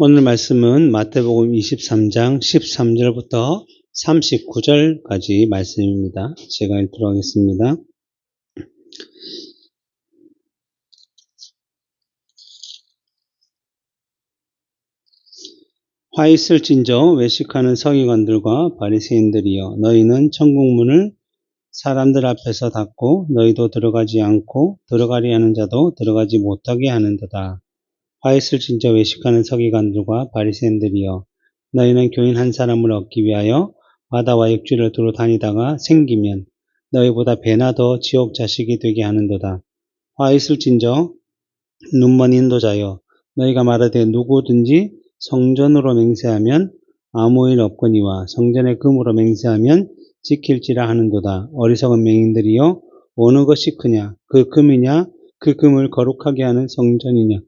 오늘 말씀은 마태복음 23장 13절부터 39절까지 말씀입니다. 제가 읽도록 하겠습니다. 화 있을진저 외식하는 서기관들과 바리새인들이여, 너희는 천국문을 사람들 앞에서 닫고 너희도 들어가지 않고 들어가리 하는 자도 들어가지 못하게 하는도다. 화 있을진저 외식하는 서기관들과 바리새인들이여, 너희는 교인 한 사람을 얻기 위하여 바다와 육지를 두루 다니다가 생기면 너희보다 배나 더 지옥 자식이 되게 하는도다. 화 있을진저 눈먼 인도자여, 너희가 말하되 누구든지 성전으로 맹세하면 아무 일 없거니와 성전의 금으로 맹세하면 지킬지라 하는도다. 어리석은 맹인들이여, 어느 것이 크냐, 그 금이냐, 그 금을 거룩하게 하는 성전이냐.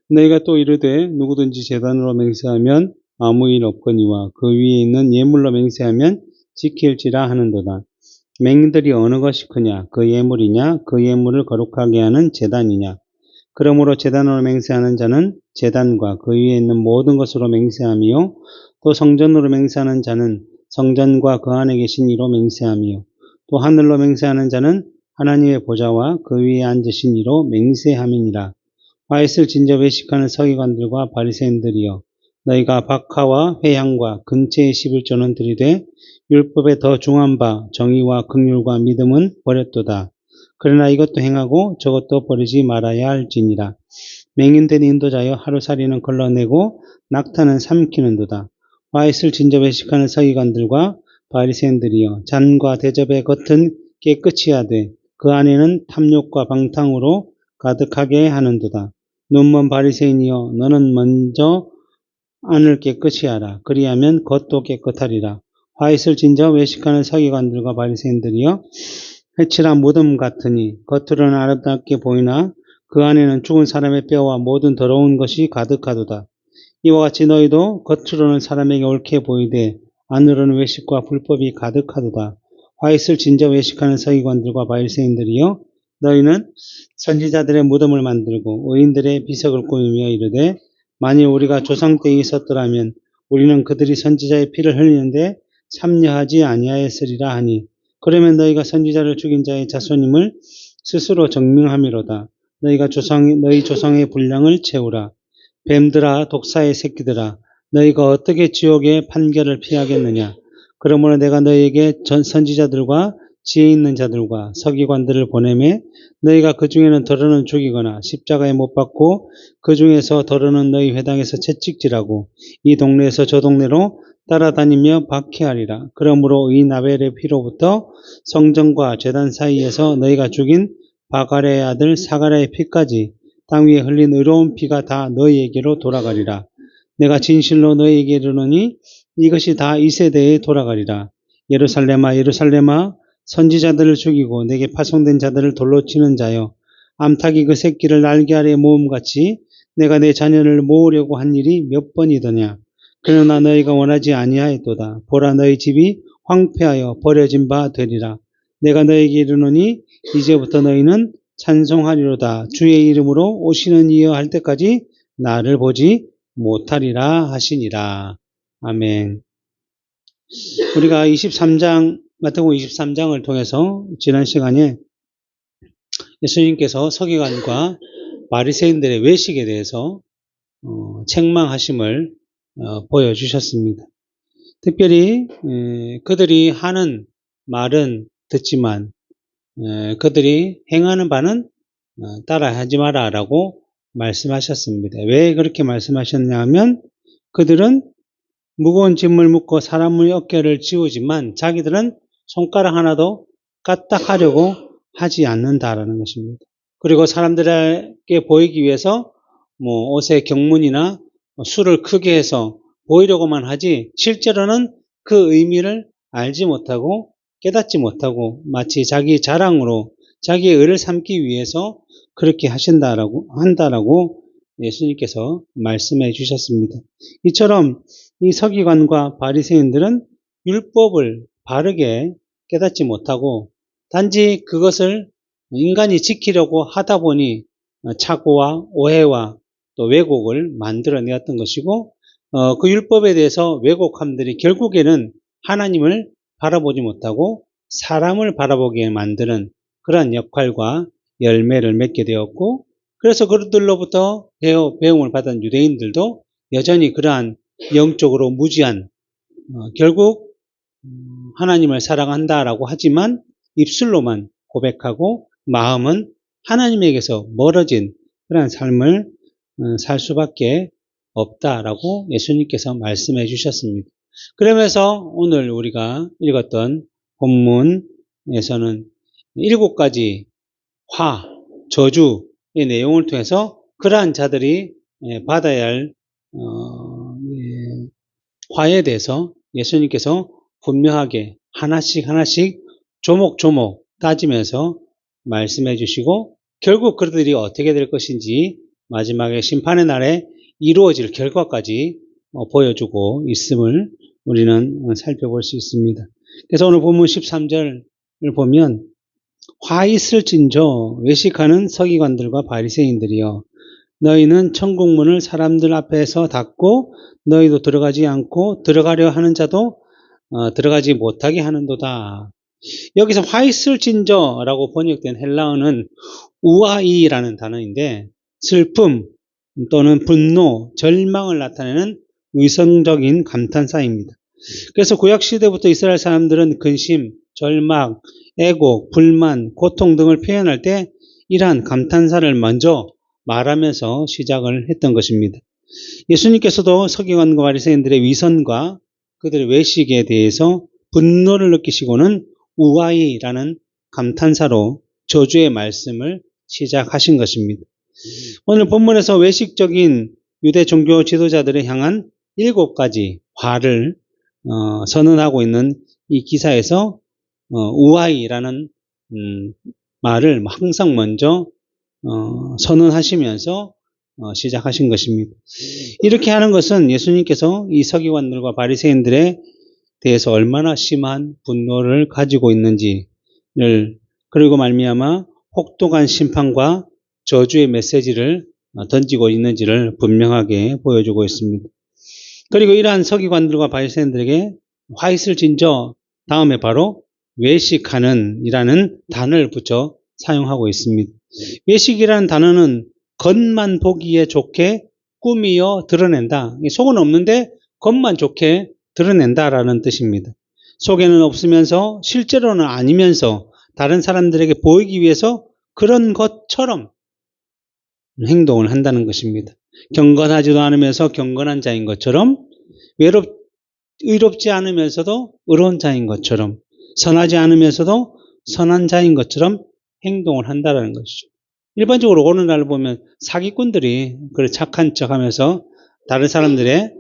너희가 또 이르되 누구든지 제단으로 맹세하면 아무 일 없거니와 그 위에 있는 예물로 맹세하면 지킬지라 하는도다. 맹인들이 어느 것이 크냐, 그 예물이냐, 그 예물을 거룩하게 하는 제단이냐. 그러므로 제단으로 맹세하는 자는 제단과 그 위에 있는 모든 것으로 맹세하며, 또 성전으로 맹세하는 자는 성전과 그 안에 계신 이로 맹세하며, 또 하늘로 맹세하는 자는 하나님의 보좌와 그 위에 앉으신 이로 맹세함이니라. 화 있을진저 외식하는 서기관들과 바리새인들이여, 너희가 박하와 회향과 근체의 11조는 들이되 율법에 더 중한 바 정의와 긍휼과 믿음은 버렸도다. 그러나 이것도 행하고 저것도 버리지 말아야 할지니라. 맹인된 인도자여, 하루살이는 걸러내고 낙타는 삼키는도다. 화 있을진저 외식하는 서기관들과 바리새인들이여, 잔과 대접의 겉은 깨끗이 하되 그 안에는 탐욕과 방탕으로 가득하게 하는도다. 눈먼 바리새인이여, 너는 먼저 안을 깨끗이 하라. 그리하면 겉도 깨끗하리라. 화 있을진저 외식하는 서기관들과 바리새인들이여, 해칠한 무덤 같으니 겉으로는 아름답게 보이나 그 안에는 죽은 사람의 뼈와 모든 더러운 것이 가득하도다. 이와 같이 너희도 겉으로는 사람에게 옳게 보이되 안으로는 외식과 불법이 가득하도다. 화 있을진저 외식하는 서기관들과 바리새인들이여, 너희는 선지자들의 무덤을 만들고 의인들의 비석을 꾸미며 이르되, 만일 우리가 조상 때에 있었더라면 우리는 그들이 선지자의 피를 흘리는데 참여하지 아니하였으리라 하니, 그러면 너희가 선지자를 죽인 자의 자손임을 스스로 증명함이로다. 너희 조상의 분량을 채우라. 뱀들아, 독사의 새끼들아, 너희가 어떻게 지옥의 판결을 피하겠느냐. 그러므로 내가 너희에게 선지자들과 지혜 있는 자들과 서기관들을 보내매 너희가 그 중에는 더러는 죽이거나 십자가에 못 박고 그 중에서 더러는 너희 회당에서 채찍질하고 이 동네에서 저 동네로 따라다니며 박해하리라. 그러므로 이 나벨의 피로부터 성전과 제단 사이에서 너희가 죽인 바갈의 아들 사가랴의 피까지 땅 위에 흘린 의로운 피가 다 너희에게로 돌아가리라. 내가 진실로 너희에게 이르노니 이것이 다 이 세대에 돌아가리라. 예루살렘아, 예루살렘아, 선지자들을 죽이고 내게 파송된 자들을 돌로 치는 자여, 암탉이 그 새끼를 날개 아래 모음같이 내가 내 자녀를 모으려고 한 일이 몇 번이더냐. 그러나 너희가 원하지 아니하였도다. 보라, 너희 집이 황폐하여 버려진 바 되리라. 내가 너희에게 이르노니 이제부터 너희는 찬송하리로다. 주의 이름으로 오시는 이여 할 때까지 나를 보지 못하리라 하시니라. 아멘. 우리가 마태복음 23장을 통해서 지난 시간에 예수님께서 서기관과 바리새인들의 외식에 대해서 책망하심을 보여주셨습니다. 특별히 그들이 하는 말은 듣지만 그들이 행하는 바는 따라하지 마라 라고 말씀하셨습니다. 왜 그렇게 말씀하셨냐 하면, 그들은 무거운 짐을 묻고 사람의 어깨를 지우지만 자기들은 손가락 하나도 까딱하려고 하지 않는다라는 것입니다. 그리고 사람들에게 보이기 위해서 옷의 경문이나 술을 크게 해서 보이려고만 하지 실제로는 그 의미를 알지 못하고 깨닫지 못하고 마치 자기 자랑으로 자기의 의를 삼기 위해서 그렇게 한다라고 예수님께서 말씀해 주셨습니다. 이처럼 이 서기관과 바리새인들은 율법을 바르게 깨닫지 못하고 단지 그것을 인간이 지키려고 하다 보니 착오와 오해와 또 왜곡을 만들어내었던 것이고, 그 율법에 대해서 왜곡함들이 결국에는 하나님을 바라보지 못하고 사람을 바라보게 만드는 그러한 역할과 열매를 맺게 되었고, 그래서 그들로부터 배움을 받은 유대인들도 여전히 그러한 영적으로 무지한, 결국 하나님을 사랑한다라고 하지만 입술로만 고백하고 마음은 하나님에게서 멀어진 그러한 삶을 살 수밖에 없다라고 예수님께서 말씀해 주셨습니다. 그러면서 오늘 우리가 읽었던 본문에서는 7가지 저주의 내용을 통해서 그러한 자들이 받아야 할 화에 대해서 예수님께서 분명하게 하나씩 조목조목 따지면서 말씀해 주시고, 결국 그들이 어떻게 될 것인지 마지막에 심판의 날에 이루어질 결과까지 보여주고 있음을 우리는 살펴볼 수 있습니다. 그래서 오늘 본문 13절을 보면 화 있을진저 외식하는 서기관들과 바리새인들이여 너희는 천국문을 사람들 앞에서 닫고 너희도 들어가지 않고 들어가려 하는 자도 들어가지 못하게 하는도다. 여기서 화 있을진저라고 번역된 헬라어는 우아이라는 단어인데 슬픔 또는 분노, 절망을 나타내는 의성적인 감탄사입니다. 그래서 구약시대부터 이스라엘 사람들은 근심, 절망, 애곡, 불만, 고통 등을 표현할 때 이러한 감탄사를 먼저 말하면서 시작을 했던 것입니다. 예수님께서도 서기관과 바리새인들의 위선과 그들의 외식에 대해서 분노를 느끼시고는 우아이라는 감탄사로 저주의 말씀을 시작하신 것입니다. 오늘 본문에서 외식적인 유대 종교 지도자들을 향한 7가지 화를 선언하고 있는 이 기사에서 우아이라는 말을 항상 먼저 선언하시면서 시작하신 것입니다. 이렇게 하는 것은 예수님께서 이 서기관들과 바리새인들에 대해서 얼마나 심한 분노를 가지고 있는지를, 그리고 말미암아 혹독한 심판과 저주의 메시지를 던지고 있는지를 분명하게 보여주고 있습니다. 그리고 이러한 서기관들과 바리새인들에게 화 있을진저 다음에 바로 외식하는 이라는 단어를 붙여 사용하고 있습니다. 외식이라는 단어는 겉만 보기에 좋게 꾸미어 드러낸다. 속은 없는데 겉만 좋게 드러낸다라는 뜻입니다. 속에는 없으면서 실제로는 아니면서 다른 사람들에게 보이기 위해서 그런 것처럼 행동을 한다는 것입니다. 경건하지도 않으면서 경건한 자인 것처럼, 의롭지 않으면서도 의로운 자인 것처럼, 선하지 않으면서도 선한 자인 것처럼 행동을 한다는 것이죠. 일반적으로 오늘날 보면 사기꾼들이 그런 착한 척하면서 다른 사람들의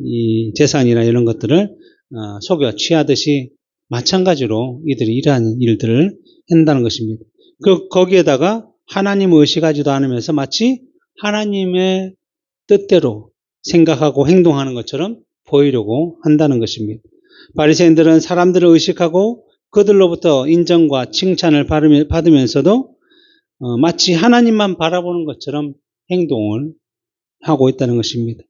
이 재산이나 이런 것들을 속여 취하듯이 마찬가지로 이들이 이러한 일들을 한다는 것입니다. 거기에다가 하나님을 의식하지도 않으면서 마치 하나님의 뜻대로 생각하고 행동하는 것처럼 보이려고 한다는 것입니다. 바리새인들은 사람들을 의식하고 그들로부터 인정과 칭찬을 받으면서도 마치 하나님만 바라보는 것처럼 행동을 하고 있다는 것입니다.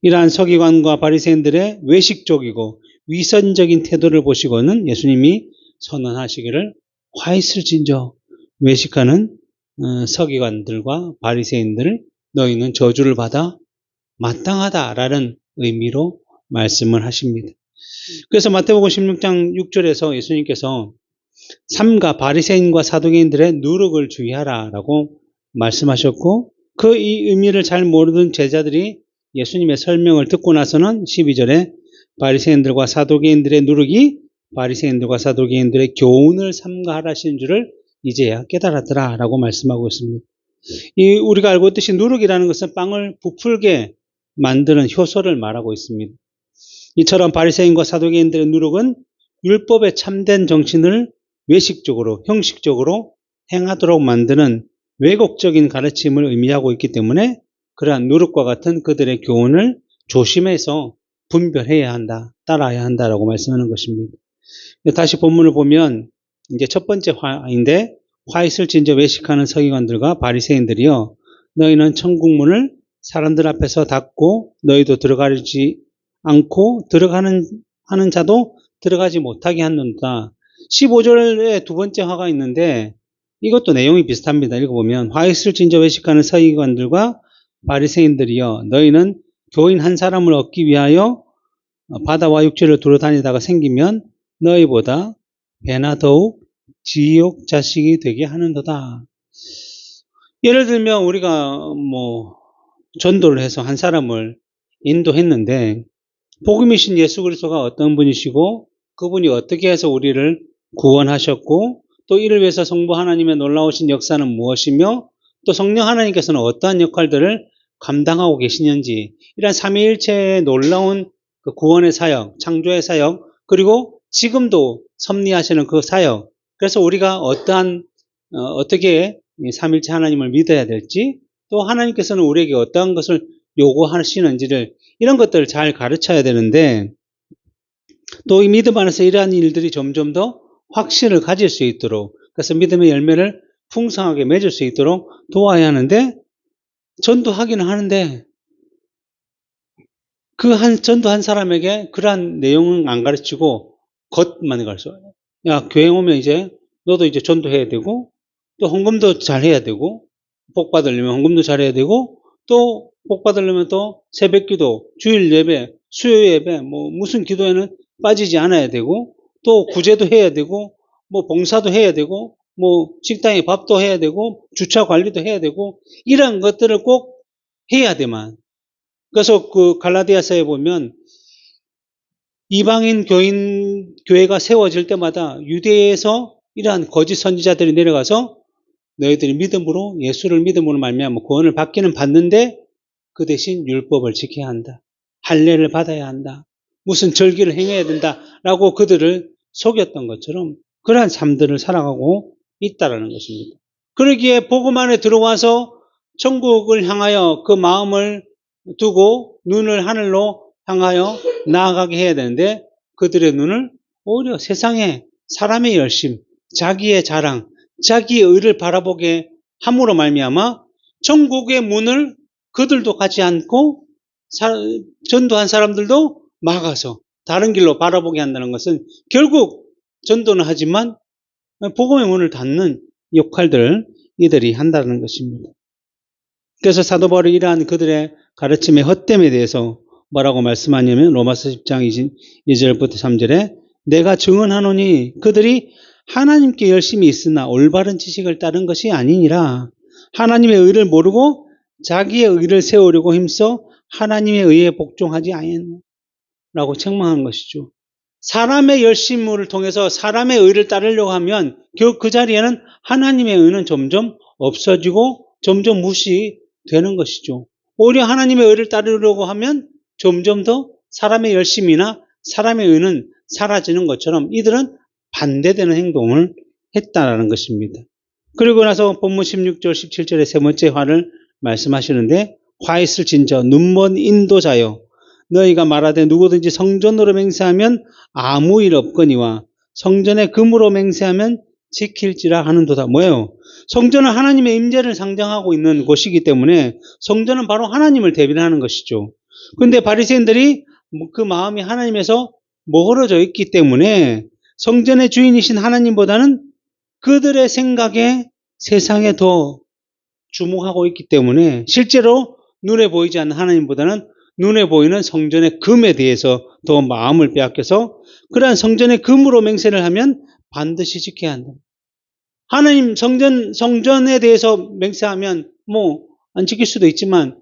이러한 서기관과 바리새인들의 외식적이고 위선적인 태도를 보시고는 예수님이 선언하시기를 화 있을진저 외식하는 서기관들과 바리새인들을 너희는 저주를 받아 마땅하다라는 의미로 말씀을 하십니다. 그래서 마태복음 16장 6절에서 예수님께서 삼가 바리새인과 사두개인들의 누룩을 주의하라라고 말씀하셨고, 그 이 의미를 잘 모르던 제자들이 예수님의 설명을 듣고 나서는 12절에 바리새인들과 사두개인들의 누룩이 바리새인들과 사두개인들의 교훈을 삼가하라신 줄을 이제야 깨달았더라라고 말씀하고 있습니다. 우리가 알고 있듯이 누룩이라는 것은 빵을 부풀게 만드는 효소를 말하고 있습니다. 이처럼 바리새인과 사두개인들의 누룩은 율법의 참된 정신을 외식적으로, 형식적으로 행하도록 만드는 왜곡적인 가르침을 의미하고 있기 때문에 그러한 누룩과 같은 그들의 교훈을 조심해서 분별해야 한다, 따라야 한다라고 말씀하는 것입니다. 다시 본문을 보면 이제 첫 번째 화인데, 화 있을진저 외식하는 서기관들과 바리새인들이여 너희는 천국문을 사람들 앞에서 닫고 너희도 들어가지 않고 하는 자도 들어가지 못하게 하는도다. 15절에 두 번째 화가 있는데 이것도 내용이 비슷합니다. 읽어보면 화 있을 진저 외식하는 서기관들과 바리새인들이여 너희는 교인 한 사람을 얻기 위하여 바다와 육지를 두루 다니다가 생기면 너희보다 배나 더욱 지옥 자식이 되게 하는도다. 예를 들면 우리가 전도를 해서 한 사람을 인도했는데 복음이신 예수 그리스도가 어떤 분이시고 그분이 어떻게 해서 우리를 구원하셨고 또 이를 위해서 성부 하나님의 놀라우신 역사는 무엇이며 또 성령 하나님께서는 어떠한 역할들을 감당하고 계시는지 이런 삼위일체의 놀라운 그 구원의 사역, 창조의 사역 그리고 지금도 섭리하시는 그 사역 그래서 우리가 어떻게 삼일체 하나님을 믿어야 될지 또 하나님께서는 우리에게 어떠한 것을 요구하시는지를 이런 것들을 잘 가르쳐야 되는데 또 이 믿음 안에서 이러한 일들이 점점 더 확신을 가질 수 있도록 그래서 믿음의 열매를 풍성하게 맺을 수 있도록 도와야 하는데 전도하기는 하는데 전도 한 사람에게 그러한 내용은 안 가르치고 겉만 가르쳐요. 야, 교회 오면 이제 너도 이제 전도해야 되고 또 헌금도 잘 해야 되고 복 받으려면 헌금도 잘 해야 되고 또 복 받으려면 또 새벽기도, 주일 예배, 수요 예배 무슨 기도에는 빠지지 않아야 되고 또 구제도 해야 되고 봉사도 해야 되고 식당에 밥도 해야 되고 주차 관리도 해야 되고 이런 것들을 꼭 해야 되만 그래서 그 갈라디아서에 보면 이방인 교회가 세워질 때마다 유대에서 이러한 거짓 선지자들이 내려가서 너희들이 믿음으로 예수를 믿음으로 말미암아 구원을 받기는 받는데 그 대신 율법을 지켜야 한다. 할례를 받아야 한다. 무슨 절기를 행해야 된다라고 그들을 속였던 것처럼 그러한 삶들을 살아가고 있다라는 것입니다. 그러기에 복음 안에 들어와서 천국을 향하여 그 마음을 두고 눈을 하늘로 향하여 나아가게 해야 되는데 그들의 눈을 오히려 세상에 사람의 열심, 자기의 자랑, 자기의 의를 바라보게 함으로 말미암아 천국의 문을 그들도 가지 않고 전도한 사람들도 막아서 다른 길로 바라보게 한다는 것은 결국 전도는 하지만 복음의 문을 닫는 역할들을 이들이 한다는 것입니다. 그래서 사도 바울이 이러한 그들의 가르침의 헛됨에 대해서 뭐라고 말씀하냐면 로마서 10장 2절부터 3절에 내가 증언하노니 그들이 하나님께 열심히 있으나 올바른 지식을 따른 것이 아니니라. 하나님의 의를 모르고 자기의 의를 세우려고 힘써 하나님의 의에 복종하지 아니하라고 책망한 것이죠. 사람의 열심을 통해서 사람의 의를 따르려고 하면 결국 그 자리에는 하나님의 의는 점점 없어지고 점점 무시되는 것이죠. 오히려 하나님의 의를 따르려고 하면 점점 더 사람의 열심이나 사람의 의는 사라지는 것처럼 이들은 반대되는 행동을 했다라는 것입니다. 그리고 나서 본문 16절 17절의 세 번째 화를 말씀하시는데 화 있을 진저 눈먼 인도자여 너희가 말하되 누구든지 성전으로 맹세하면 아무 일 없거니와 성전의 금으로 맹세하면 지킬지라 하는도다. 뭐예요? 성전은 하나님의 임재를 상징하고 있는 곳이기 때문에 성전은 바로 하나님을 대변하는 것이죠. 그런데 바리새인들이 그 마음이 하나님에서 멀어져 있기 때문에 성전의 주인이신 하나님보다는 그들의 생각에 세상에 더 주목하고 있기 때문에 실제로 눈에 보이지 않는 하나님보다는 눈에 보이는 성전의 금에 대해서 더 마음을 빼앗겨서 그러한 성전의 금으로 맹세를 하면 반드시 지켜야 한다. 하나님 성전에 대해서 맹세하면 안 지킬 수도 있지만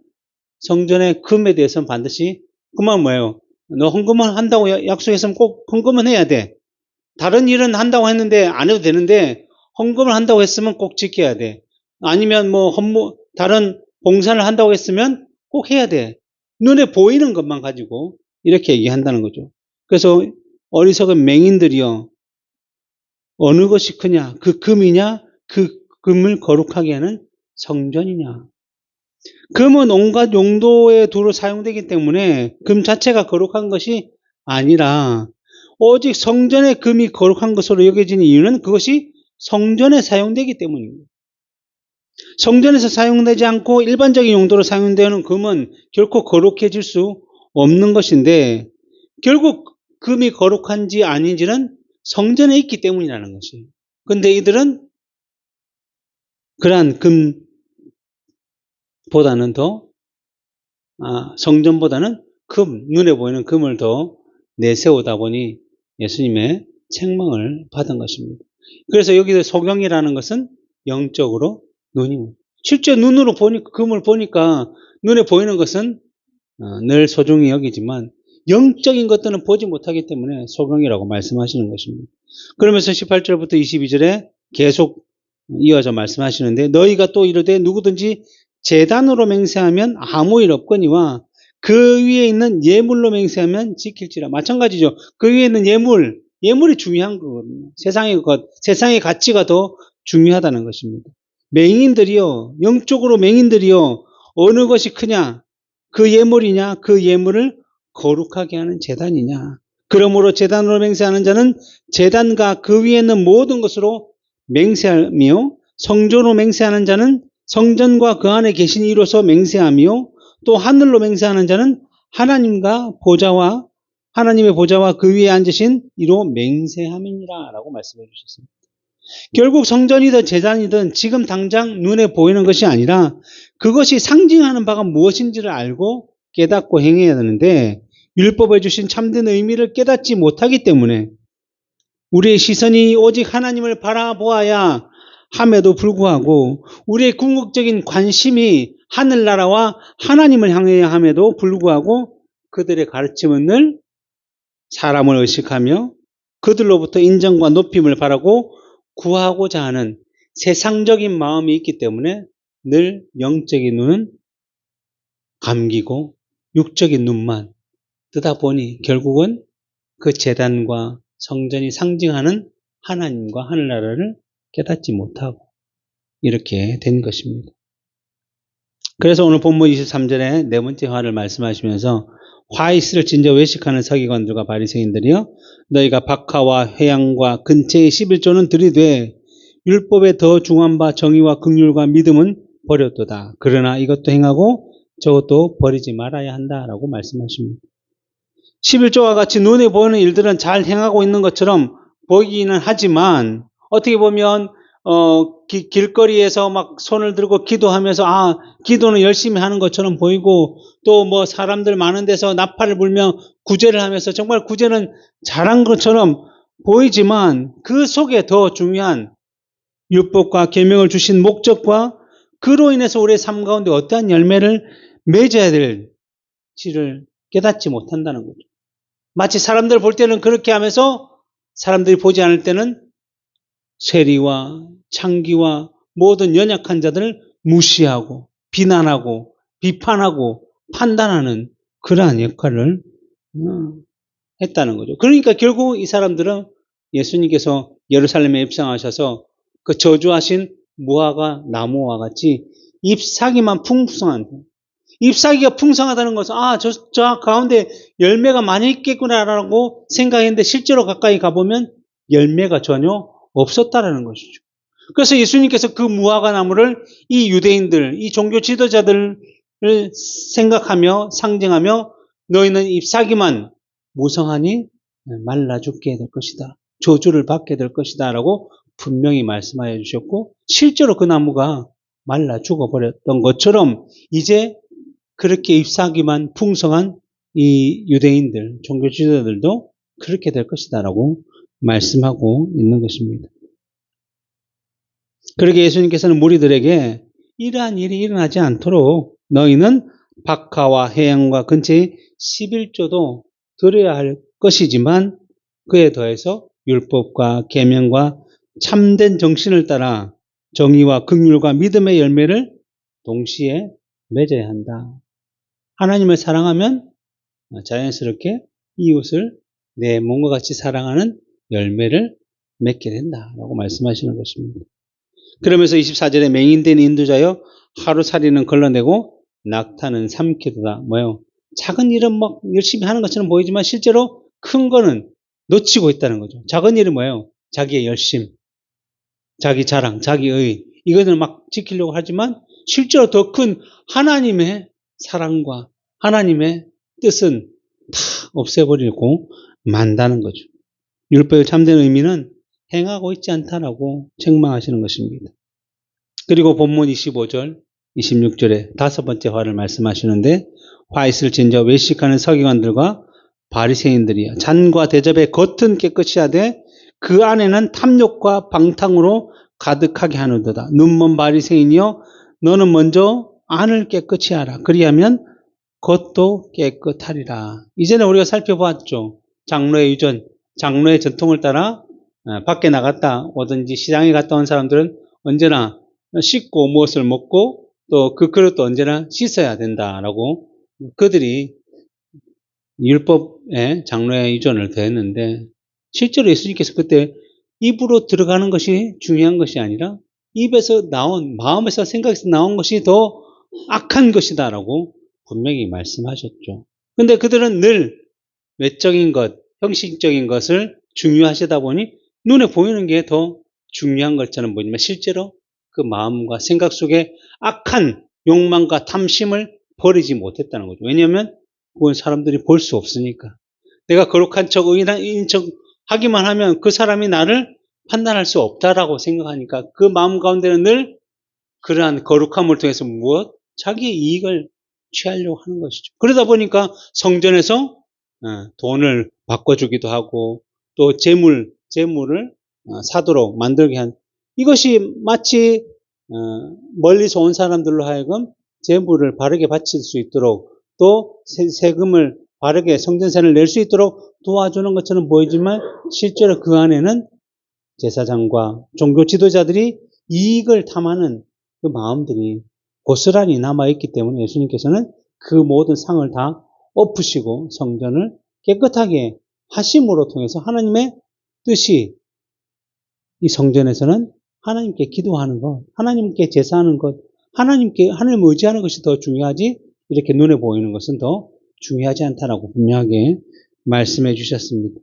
성전의 금에 대해서는 반드시 그만 뭐예요? 너 헌금을 한다고 약속했으면 꼭 헌금은 해야 돼. 다른 일은 한다고 했는데 안 해도 되는데 헌금을 한다고 했으면 꼭 지켜야 돼. 아니면 다른 봉사를 한다고 했으면 꼭 해야 돼. 눈에 보이는 것만 가지고 이렇게 얘기한다는 거죠. 그래서 어리석은 맹인들이요. 어느 것이 크냐? 그 금이냐? 그 금을 거룩하게 하는 성전이냐? 금은 온갖 용도에 두루 사용되기 때문에 금 자체가 거룩한 것이 아니라 오직 성전의 금이 거룩한 것으로 여겨지는 이유는 그것이 성전에 사용되기 때문입니다. 성전에서 사용되지 않고 일반적인 용도로 사용되는 금은 결코 거룩해질 수 없는 것인데 결국 금이 거룩한지 아닌지는 성전에 있기 때문이라는 것이에요. 근데 이들은 그러한 금보다는 더 성전보다는 눈에 보이는 금을 더 내세우다 보니 예수님의 책망을 받은 것입니다. 그래서 여기서 소경이라는 것은 영적으로 눈이 실제 눈으로 금을 보니까 눈에 보이는 것은 늘 소중히 여기지만 영적인 것들은 보지 못하기 때문에 소경이라고 말씀하시는 것입니다. 그러면서 18절부터 22절에 계속 이어져 말씀하시는데 너희가 또 이르되 누구든지 제단으로 맹세하면 아무 일 없거니와 그 위에 있는 예물로 맹세하면 지킬지라. 마찬가지죠. 그 위에 있는 예물이 중요한 거거든요. 세상의 가치가 더 중요하다는 것입니다. 맹인들이요, 영적으로 맹인들이요, 어느 것이 크냐? 그 예물이냐? 그 예물을 거룩하게 하는 제단이냐? 그러므로 제단으로 맹세하는 자는 제단과 그 위에 있는 모든 것으로 맹세하며 성전으로 맹세하는 자는 성전과 그 안에 계신 이로서 맹세하며 또 하늘로 맹세하는 자는 하나님의 보좌와 그 위에 앉으신 이로 맹세함이니라 라고 말씀해 주셨습니다. 결국 성전이든 제단이든 지금 당장 눈에 보이는 것이 아니라 그것이 상징하는 바가 무엇인지를 알고 깨닫고 행해야 되는데 율법에 주신 참된 의미를 깨닫지 못하기 때문에 우리의 시선이 오직 하나님을 바라보아야 함에도 불구하고 우리의 궁극적인 관심이 하늘나라와 하나님을 향해야 함에도 불구하고 그들의 가르침은 늘 사람을 의식하며 그들로부터 인정과 높임을 바라고 구하고자 하는 세상적인 마음이 있기 때문에 늘 영적인 눈은 감기고 육적인 눈만 뜨다 보니 결국은 그 제단과 성전이 상징하는 하나님과 하늘나라를 깨닫지 못하고 이렇게 된 것입니다. 그래서 오늘 본문 23절에 네 번째 화를 말씀하시면서 화 있을진저 외식하는 서기관들과 바리새인들이여 너희가 박하와 회양과 근처의 11조는 들이되 율법에 더 중한 바 정의와 긍휼과 믿음은 버렸도다. 그러나 이것도 행하고 저것도 버리지 말아야 한다라고 말씀하십니다. 11조와 같이 눈에 보이는 일들은 잘 행하고 있는 것처럼 보이기는 하지만 어떻게 보면 길거리에서 막 손을 들고 기도하면서 기도는 열심히 하는 것처럼 보이고 또 뭐 사람들 많은 데서 나팔을 불며 구제를 하면서 정말 구제는 잘한 것처럼 보이지만 그 속에 더 중요한 율법과 계명을 주신 목적과 그로 인해서 우리의 삶 가운데 어떠한 열매를 맺어야 될지를 깨닫지 못한다는 거죠. 마치 사람들 볼 때는 그렇게 하면서 사람들이 보지 않을 때는 세리와 창기와 모든 연약한 자들을 무시하고 비난하고 비판하고 판단하는 그러한 역할을 했다는 거죠. 그러니까 결국 이 사람들은 예수님께서 예루살렘에 입성하셔서 그 저주하신 무화과 나무와 같이 잎사귀만 풍성한, 잎사귀가 풍성하다는 것은 저 가운데 열매가 많이 있겠구나라고 생각했는데 실제로 가까이 가보면 열매가 전혀 없었다라는 것이죠. 그래서 예수님께서 그 무화과 나무를 이 유대인들, 이 종교 지도자들을 생각하며 상징하며 너희는 잎사귀만 무성하니 말라 죽게 될 것이다. 저주를 받게 될 것이다 라고 분명히 말씀하여 주셨고 실제로 그 나무가 말라 죽어버렸던 것처럼 이제 그렇게 잎사귀만 풍성한 이 유대인들, 종교 지도자들도 그렇게 될 것이다 라고 말씀하고 있는 것입니다. 그러게 예수님께서는 무리들에게 이러한 일이 일어나지 않도록 너희는 박하와 해양과 근처의 11조도 드려야 할 것이지만 그에 더해서 율법과 계명과 참된 정신을 따라 정의와 긍휼과 믿음의 열매를 동시에 맺어야 한다. 하나님을 사랑하면 자연스럽게 이웃을 내 몸과 같이 사랑하는 열매를 맺게 된다라고 말씀하시는 것입니다. 그러면서 24절에 맹인된 인도자여 하루살이는 걸러내고 낙타는 삼키도다. 뭐요? 작은 일은 막 열심히 하는 것처럼 보이지만 실제로 큰 거는 놓치고 있다는 거죠. 작은 일은 뭐예요? 자기의 열심, 자기 자랑, 자기 의 이것을 막 지키려고 하지만 실제로 더 큰 하나님의 사랑과 하나님의 뜻은 다 없애버리고 만다는 거죠. 율법의 참된 의미는 행하고 있지 않다라고 책망하시는 것입니다. 그리고 본문 25절, 26절에 다섯 번째 화를 말씀하시는데 화 있을진저 외식하는 서기관들과 바리새인들이야 잔과 대접의 겉은 깨끗이 하되 그 안에는 탐욕과 방탕으로 가득하게 하는도다. 눈먼 바리새인이여 너는 먼저 안을 깨끗이 하라. 그리하면 겉도 깨끗하리라. 이제는 우리가 살펴보았죠. 장로의 유전, 장로의 전통을 따라 밖에 나갔다 오든지 시장에 갔다 온 사람들은 언제나 씻고 무엇을 먹고 또 그 그릇도 언제나 씻어야 된다라고 그들이 율법의 장로의 유전을 더했는데 실제로 예수님께서 그때 입으로 들어가는 것이 중요한 것이 아니라 입에서 나온 마음에서 생각에서 나온 것이 더 악한 것이다라고 분명히 말씀하셨죠. 근데 그들은 늘 외적인 것, 형식적인 것을 중요하시다 보니 눈에 보이는 게 더 중요한 것처럼 보이지만 실제로 그 마음과 생각 속에 악한 욕망과 탐심을 버리지 못했다는 거죠. 왜냐하면 그건 사람들이 볼 수 없으니까. 내가 거룩한 척, 의인인 척 하기만 하면 그 사람이 나를 판단할 수 없다라고 생각하니까 그 마음 가운데는 늘 그러한 거룩함을 통해서 무엇? 자기의 이익을 취하려고 하는 것이죠. 그러다 보니까 성전에서 돈을 바꿔주기도 하고 또 재물을 사도록 만들게 한 이것이 마치 멀리서 온 사람들로 하여금 재물을 바르게 바칠 수 있도록 또 세금을 바르게 성전세를 낼 수 있도록 도와주는 것처럼 보이지만 실제로 그 안에는 제사장과 종교 지도자들이 이익을 탐하는 그 마음들이 고스란히 남아있기 때문에 예수님께서는 그 모든 상을 다 엎으시고 성전을 깨끗하게 하심으로 통해서 하나님의 뜻이 이 성전에서는 하나님께 기도하는 것, 하나님께 제사하는 것, 하나님을 의지하는 것이 더 중요하지 이렇게 눈에 보이는 것은 더 중요하지 않다라고 분명하게 말씀해 주셨습니다.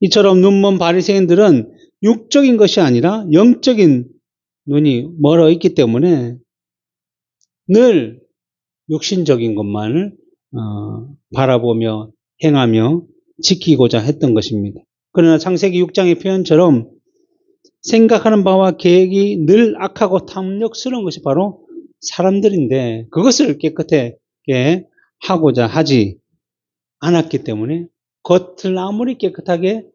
이처럼 눈먼 바리새인들은 육적인 것이 아니라 영적인 눈이 멀어 있기 때문에 늘 육신적인 것만을 바라보며 행하며 지키고자 했던 것입니다. 그러나 창세기 6장의 표현처럼 생각하는 바와 계획이 늘 악하고 탐욕스러운 것이 바로 사람들인데 그것을 깨끗하게 하고자 하지 않았기 때문에 겉을 아무리 깨끗하게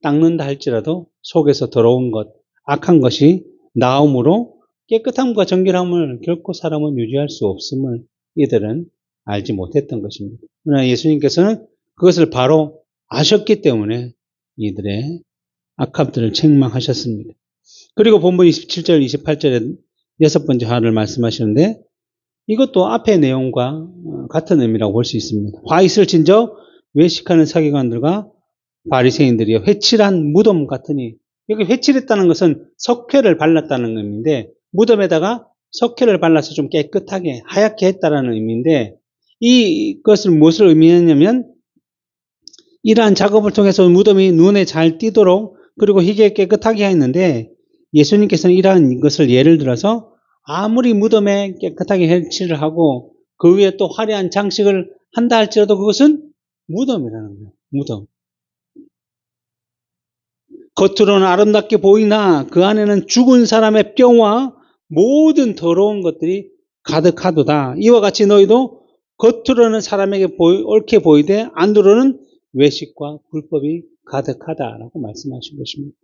닦는다 할지라도 속에서 더러운 것, 악한 것이 나옴으로 깨끗함과 정결함을 결코 사람은 유지할 수 없음을 이들은 알지 못했던 것입니다. 그러나 예수님께서는 그것을 바로 아셨기 때문에 이들의 악함들을 책망하셨습니다. 그리고 본문 27절, 28절에 여섯 번째 화를 말씀하시는데 이것도 앞의 내용과 같은 의미라고 볼 수 있습니다. 화 있을진저 외식하는 서기관들과 바리새인들이 회칠한 무덤 같으니 여기 회칠했다는 것은 석회를 발랐다는 의미인데 무덤에다가 석회를 발라서 좀 깨끗하게 하얗게 했다는 의미인데 이것을 무엇을 의미하냐면 이러한 작업을 통해서 무덤이 눈에 잘 띄도록 그리고 희게 깨끗하게 했는데 예수님께서는 이러한 것을 예를 들어서 아무리 무덤에 깨끗하게 해칠을 하고 그 위에 또 화려한 장식을 한다 할지라도 그것은 무덤이라는 거예요. 무덤. 겉으로는 아름답게 보이나 그 안에는 죽은 사람의 뼈와 모든 더러운 것들이 가득하도다. 이와 같이 너희도 겉으로는 사람에게 옳게 보이되 안으로는 외식과 불법이 가득하다라고 말씀하신 것입니다.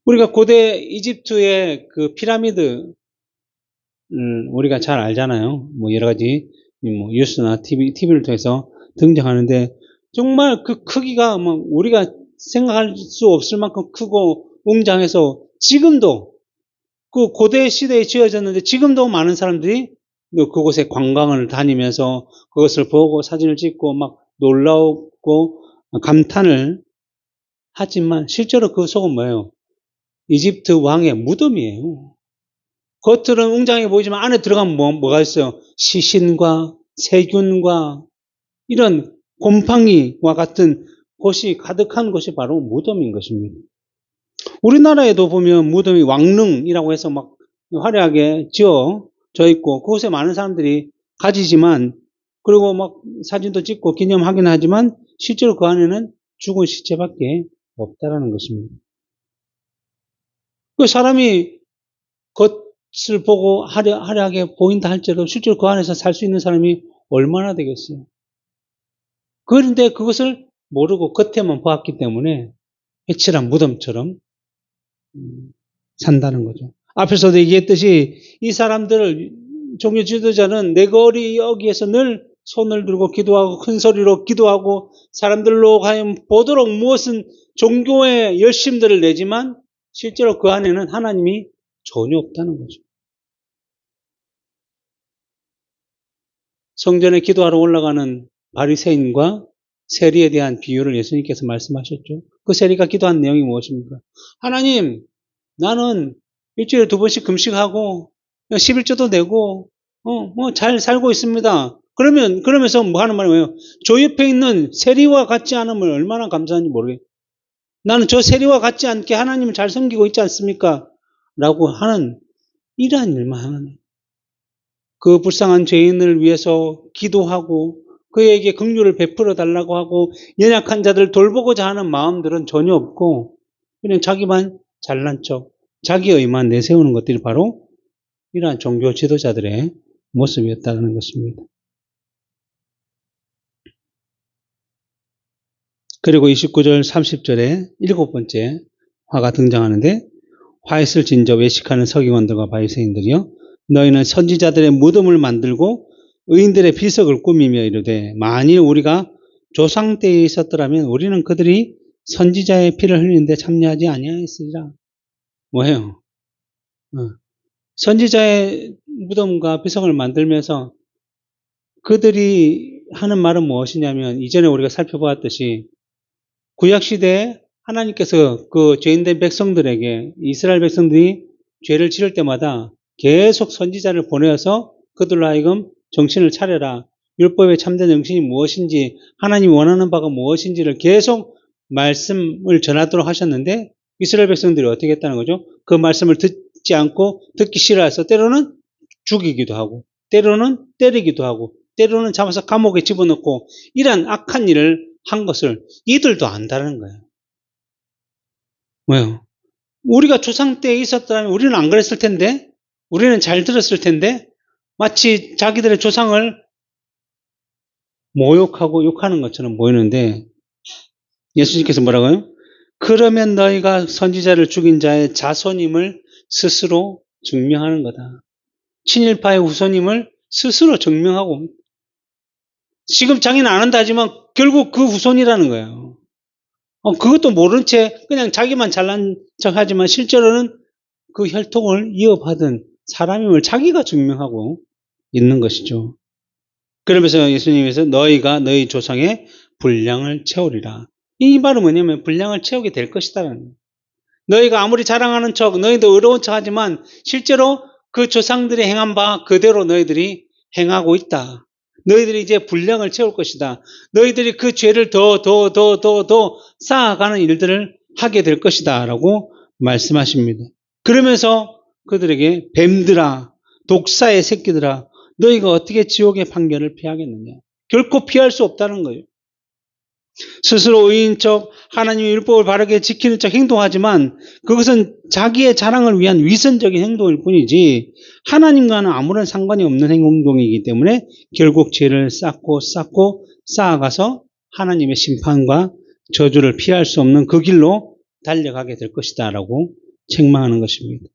우리가 고대 이집트의 그 피라미드 우리가 잘 알잖아요. 뭐 여러 가지 뉴스나 TV를 통해서 등장하는데 정말 그 크기가 뭐 우리가 생각할 수 없을 만큼 크고 웅장해서 지금도 그 고대 시대에 지어졌는데 지금도 많은 사람들이 그곳에 관광을 다니면서 그것을 보고 사진을 찍고 막 놀라웠고 감탄을 하지만 실제로 그 속은 뭐예요? 이집트 왕의 무덤이에요. 겉으로는 웅장해 보이지만 안에 들어가면 뭐가 있어요? 시신과 세균과 이런 곰팡이와 같은 곳이 가득한 곳이 바로 무덤인 것입니다. 우리나라에도 보면 무덤이 왕릉이라고 해서 막 화려하게 지어져 있고 그곳에 많은 사람들이 가지지만 그리고 막 사진도 찍고 기념하긴 하지만 실제로 그 안에는 죽은 시체밖에 없다라는 것입니다. 그 사람이 겉을 보고 화려하게 보인다 할지라도 실제로 그 안에서 살 수 있는 사람이 얼마나 되겠어요. 그런데 그것을 모르고 겉에만 보았기 때문에 해칠한 무덤처럼 산다는 거죠. 앞에서도 얘기했듯이 이 사람들을 종교 지도자는 내 거리 여기에서 늘 손을 들고 기도하고 큰 소리로 기도하고 사람들로 가면 보도록 무엇은 종교의 열심들을 내지만 실제로 그 안에는 하나님이 전혀 없다는 거죠. 성전에 기도하러 올라가는 바리새인과 세리에 대한 비유를 예수님께서 말씀하셨죠. 그 세리가 기도한 내용이 무엇입니까? 하나님, 나는 일주일에 2번씩 금식하고 11조도 내고 잘 살고 있습니다. 그러면서 뭐 하는 말이에요? 저 옆에 있는 세리와 같지 않음을 얼마나 감사한지 모르겠어요. 나는 저 세리와 같지 않게 하나님을 잘 섬기고 있지 않습니까? 라고 하는 이러한 일만 하는 그 불쌍한 죄인을 위해서 기도하고 그에게 긍휼을 베풀어 달라고 하고 연약한 자들 돌보고자 하는 마음들은 전혀 없고 그냥 자기만 잘난 척, 자기의만 내세우는 것들이 바로 이러한 종교 지도자들의 모습이었다는 것입니다. 그리고 29절 30절에 7번째 화가 등장하는데 화에서 진저 외식하는 서기관들과 바리새인들이여 너희는 선지자들의 무덤을 만들고 의인들의 비석을 꾸미며 이르되 만일 우리가 조상 때에 있었더라면 우리는 그들이 선지자의 피를 흘리는데 참여하지 아니하였으리라. 뭐예요? 선지자의 무덤과 비석을 만들면서 그들이 하는 말은 무엇이냐면 이전에 우리가 살펴보았듯이 구약시대에 하나님께서 그 죄인된 백성들에게 이스라엘 백성들이 죄를 지을 때마다 계속 선지자를 보내어서 그들로 하여금 정신을 차려라. 율법의 참된 정신이 무엇인지 하나님이 원하는 바가 무엇인지를 계속 말씀을 전하도록 하셨는데 이스라엘 백성들이 어떻게 했다는 거죠? 그 말씀을 듣지 않고 듣기 싫어해서 때로는 죽이기도 하고 때로는 때리기도 하고 때로는 잡아서 감옥에 집어넣고 이런 악한 일을 한 것을 이들도 안다는 거예요. 왜요? 우리가 조상 때에 있었다면 우리는 안 그랬을 텐데 우리는 잘 들었을 텐데 마치 자기들의 조상을 모욕하고 욕하는 것처럼 보이는데 예수님께서 뭐라고요? 그러면 너희가 선지자를 죽인 자의 자손임을 스스로 증명하는 거다. 친일파의 후손임을 스스로 증명하고 지금 자기는 안 한다 하지만 결국 그 후손이라는 거예요. 그것도 모른 채 그냥 자기만 잘난 척 하지만 실제로는 그 혈통을 이어받은 사람임을 자기가 증명하고 있는 것이죠. 그러면서 예수님께서 너희가 너희 조상의 분량을 채우리라. 이 말은 뭐냐면 분량을 채우게 될 것이다라는 거예요. 너희가 아무리 자랑하는 척, 너희도 의로운 척 하지만 실제로 그 조상들이 행한 바 그대로 너희들이 행하고 있다. 너희들이 이제 분량을 채울 것이다. 너희들이 그 죄를 더 쌓아가는 일들을 하게 될 것이다. 라고 말씀하십니다. 그러면서 그들에게 뱀들아, 독사의 새끼들아, 너희가 어떻게 지옥의 판결을 피하겠느냐. 결코 피할 수 없다는 거예요. 스스로 의인 척 하나님의 율법을 바르게 지키는 척 행동하지만 그것은 자기의 자랑을 위한 위선적인 행동일 뿐이지 하나님과는 아무런 상관이 없는 행동이기 때문에 결국 죄를 쌓고 쌓아가서 하나님의 심판과 저주를 피할 수 없는 그 길로 달려가게 될 것이다 라고 책망하는 것입니다.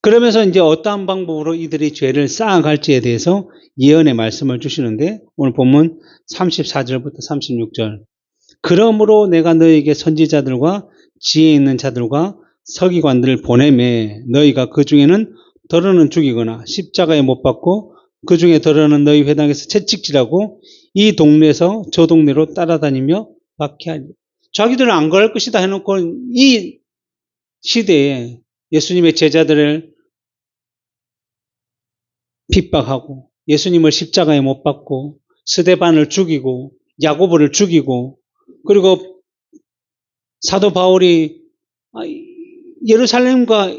그러면서 이제 어떠한 방법으로 이들이 죄를 쌓아갈지에 대해서 예언의 말씀을 주시는데 오늘 본문 34절부터 36절 그러므로 내가 너희에게 선지자들과 지혜 있는 자들과 서기관들을 보내매 너희가 그 중에는 더러는 죽이거나 십자가에 못 박고 그 중에 더러는 너희 회당에서 채찍질하고 이 동네에서 저 동네로 따라다니며 박해하리. 자기들은 안 그럴 것이다 해놓고 이 시대에 예수님의 제자들을 핍박하고 예수님을 십자가에 못 박고 스데반을 죽이고 야고보를 죽이고 그리고 사도 바울이 예루살렘과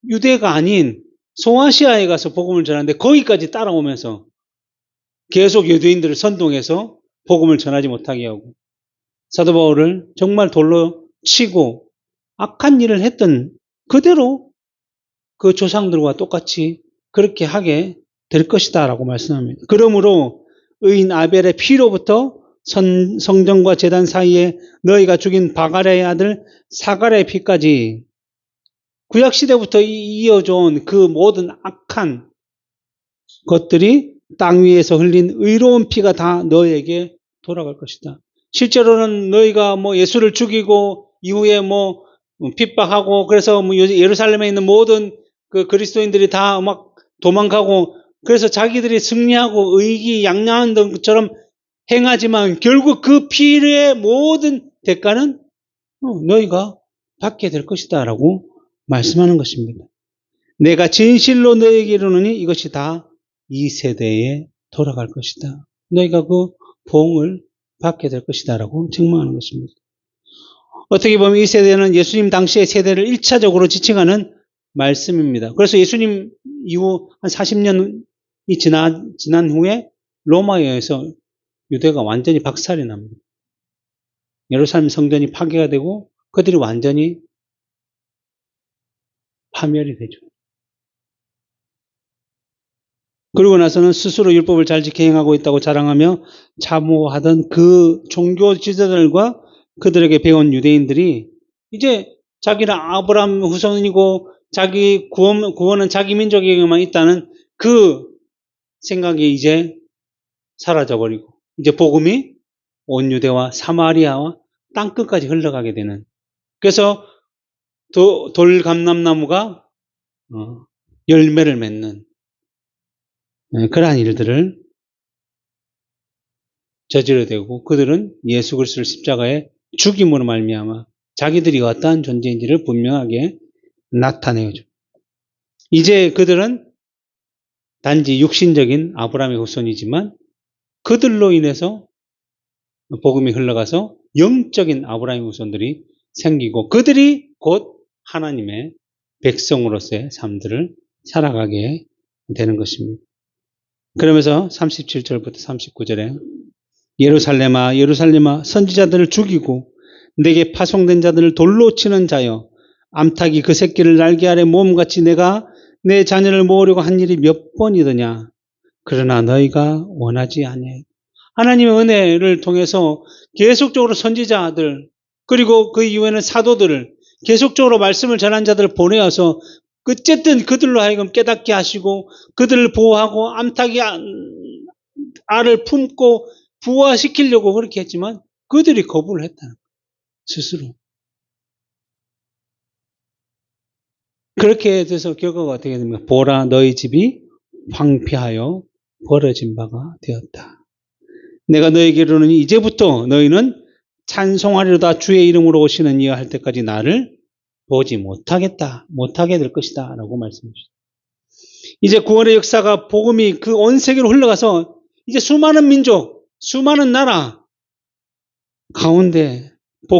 유대가 아닌 소아시아에 가서 복음을 전하는데 거기까지 따라오면서 계속 유대인들을 선동해서 복음을 전하지 못하게 하고 사도 바울을 정말 돌로 치고 악한 일을 했던 그대로 그 조상들과 똑같이 그렇게 하게 될 것이다 라고 말씀합니다. 그러므로 의인 아벨의 피로부터 성전과 제단 사이에 너희가 죽인 바갈의 아들 사갈의 피까지 구약시대부터 이어져 온 그 모든 악한 것들이 땅 위에서 흘린 의로운 피가 다 너에게 돌아갈 것이다. 실제로는 너희가 뭐 예수를 죽이고 이후에 뭐 핍박하고 그래서 뭐 예루살렘에 있는 모든 그 그리스도인들이 다 막 도망가고 그래서 자기들이 승리하고 의기양양한 것처럼 행하지만 결국 그 피의 모든 대가는 너희가 받게 될 것이다 라고 말씀하는 것입니다. 내가 진실로 너희에게 이르노니 이것이 다 이 세대에 돌아갈 것이다. 너희가 그 보응을 받게 될 것이다 라고 증명하는 것입니다. 어떻게 보면 이 세대는 예수님 당시의 세대를 1차적으로 지칭하는 말씀입니다. 그래서 예수님 이후 한 40년이 지난 후에 로마에 의해서 유대가 완전히 박살이 납니다. 예루살렘 성전이 파괴가 되고 그들이 완전히 파멸이 되죠. 그러고 나서는 스스로 율법을 잘 지켜 행하고 있다고 자랑하며 자모하던 그 종교 지도자들과 그들에게 배운 유대인들이 이제 자기는 아브라함 후손이고 자기 구원은 자기 민족에게만 있다는 그 생각이 이제 사라져버리고 이제 복음이 온 유대와 사마리아와 땅끝까지 흘러가게 되는 그래서 돌감람나무가 열매를 맺는 그러한 일들을 저지르게 되고 그들은 예수 그리스도를 십자가에 죽임으로 말미암아 자기들이 어떠한 존재인지를 분명하게 나타내죠. 이제 그들은 단지 육신적인 아브라함의 후손이지만 그들로 인해서 복음이 흘러가서 영적인 아브라함의 후손들이 생기고 그들이 곧 하나님의 백성으로서의 삶들을 살아가게 되는 것입니다. 그러면서 37절부터 39절에 예루살렘아 예루살렘아 선지자들을 죽이고 내게 파송된 자들을 돌로 치는 자여 암탉이 그 새끼를 날개 아래 모음같이 내가 내 자녀를 모으려고 한 일이 몇 번이더냐. 그러나 너희가 원하지 아니하였다. 하나님의 은혜를 통해서 계속적으로 선지자들 그리고 그 이후에는 사도들을 계속적으로 말씀을 전한 자들을 보내어서 어쨌든 그들로 하여금 깨닫게 하시고 그들을 보호하고 암탉이 알을 품고 부화시키려고 그렇게 했지만 그들이 거부를 했다는 거예요. 스스로. 그렇게 돼서 결과가 어떻게 됩니까? 보라 너희 집이 황폐하여 버려진 바가 되었다. 내가 너에게 이르노니 이제부터 너희는 찬송하리로다 주의 이름으로 오시는 이여 할 때까지 나를 보지 못하게 될 것이다 라고 말씀해 주셨어요. 이제 구원의 역사가 복음이 그 온 세계로 흘러가서 이제 수많은 민족, 수많은 나라 가운데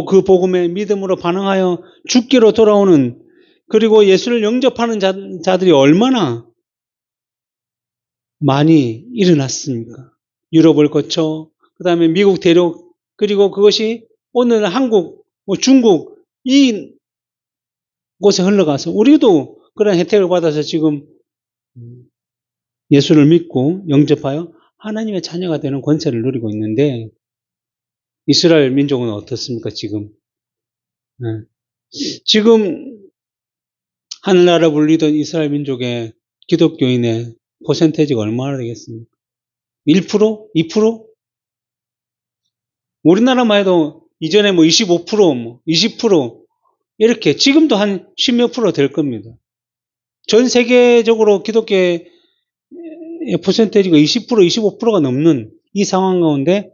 그 복음의 믿음으로 반응하여 죽기로 돌아오는 그리고 예수를 영접하는 자들이 얼마나 많이 일어났습니까? 유럽을 거쳐 그 다음에 미국 대륙 그리고 그것이 오늘 한국, 중국 이 곳에 흘러가서 우리도 그런 혜택을 받아서 지금 예수를 믿고 영접하여 하나님의 자녀가 되는 권세를 누리고 있는데 이스라엘 민족은 어떻습니까 지금? 지금 하늘나라 불리던 이스라엘 민족의 기독교인의 퍼센테이지가 얼마나 되겠습니까? 1%? 2%? 우리나라만 해도 이전에 25%, 20% 이렇게 지금도 한 10몇 프로 될 겁니다. 전 세계적으로 기독교의 퍼센테이지가 20%, 25%가 넘는 이 상황 가운데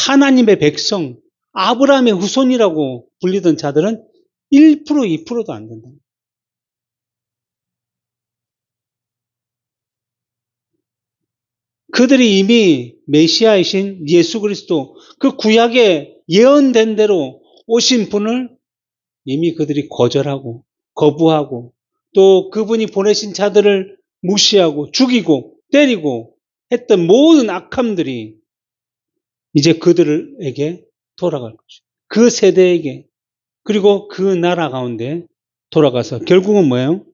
하나님의 백성, 아브라함의 후손이라고 불리던 자들은 1%, 2%도 안 된다. 그들이 이미 메시아이신 예수 그리스도 그 구약에 예언된 대로 오신 분을 이미 그들이 거절하고 거부하고 또 그분이 보내신 자들을 무시하고 죽이고 때리고 했던 모든 악함들이 이제 그들에게 돌아갈 것이고 그 세대에게 그리고 그 나라 가운데 돌아가서 결국은 뭐예요?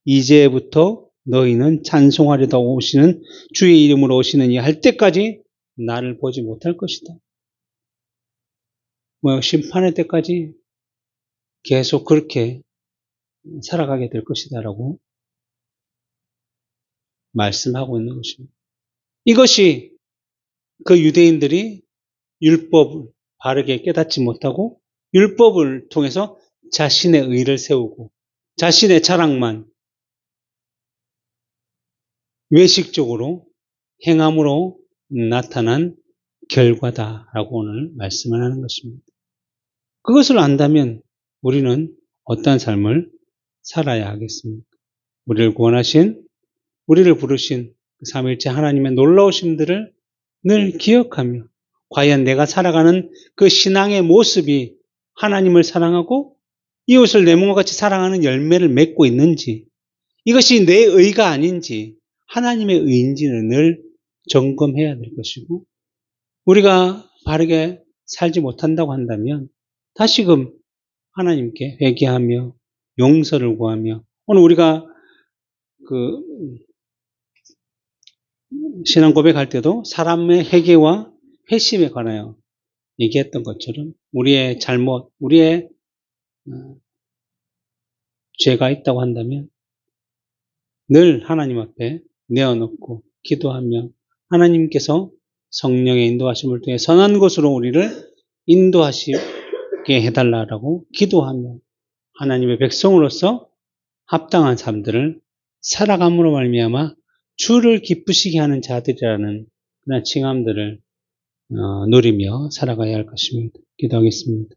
이제부터 너희는 찬송하려다 오시는 주의 이름으로 오시느니 할 때까지 나를 보지 못할 것이다. 심판의 때까지 계속 그렇게 살아가게 될 것이다라고 말씀하고 있는 것입니다. 이것이 그 유대인들이 율법을 바르게 깨닫지 못하고 율법을 통해서 자신의 의를 세우고 자신의 자랑만 외식적으로 행함으로 나타난 결과다라고 오늘 말씀을 하는 것입니다. 그것을 안다면 우리는 어떠한 삶을 살아야 하겠습니까? 우리를 구원하신, 우리를 부르신 그 삼위일체 하나님의 놀라우심들을 늘 기억하며 과연 내가 살아가는 그 신앙의 모습이 하나님을 사랑하고 이웃을 내 몸과 같이 사랑하는 열매를 맺고 있는지 이것이 내 의가 아닌지 하나님의 의인지는 늘 점검해야 될 것이고 우리가 바르게 살지 못한다고 한다면 다시금 하나님께 회개하며 용서를 구하며 오늘 우리가 그 신앙 고백할 때도 사람의 회개와 회심에 관하여 얘기했던 것처럼 우리의 잘못, 우리의 죄가 있다고 한다면 늘 하나님 앞에 내어놓고 기도하며 하나님께서 성령의 인도하심을 통해 선한 곳으로 우리를 인도하시게 해달라고 기도하며 하나님의 백성으로서 합당한 삶들을 살아감으로 말미암아 주를 기쁘시게 하는 자들이라는 그런 칭함들을 누리며 살아가야 할 것입니다. 기도하겠습니다.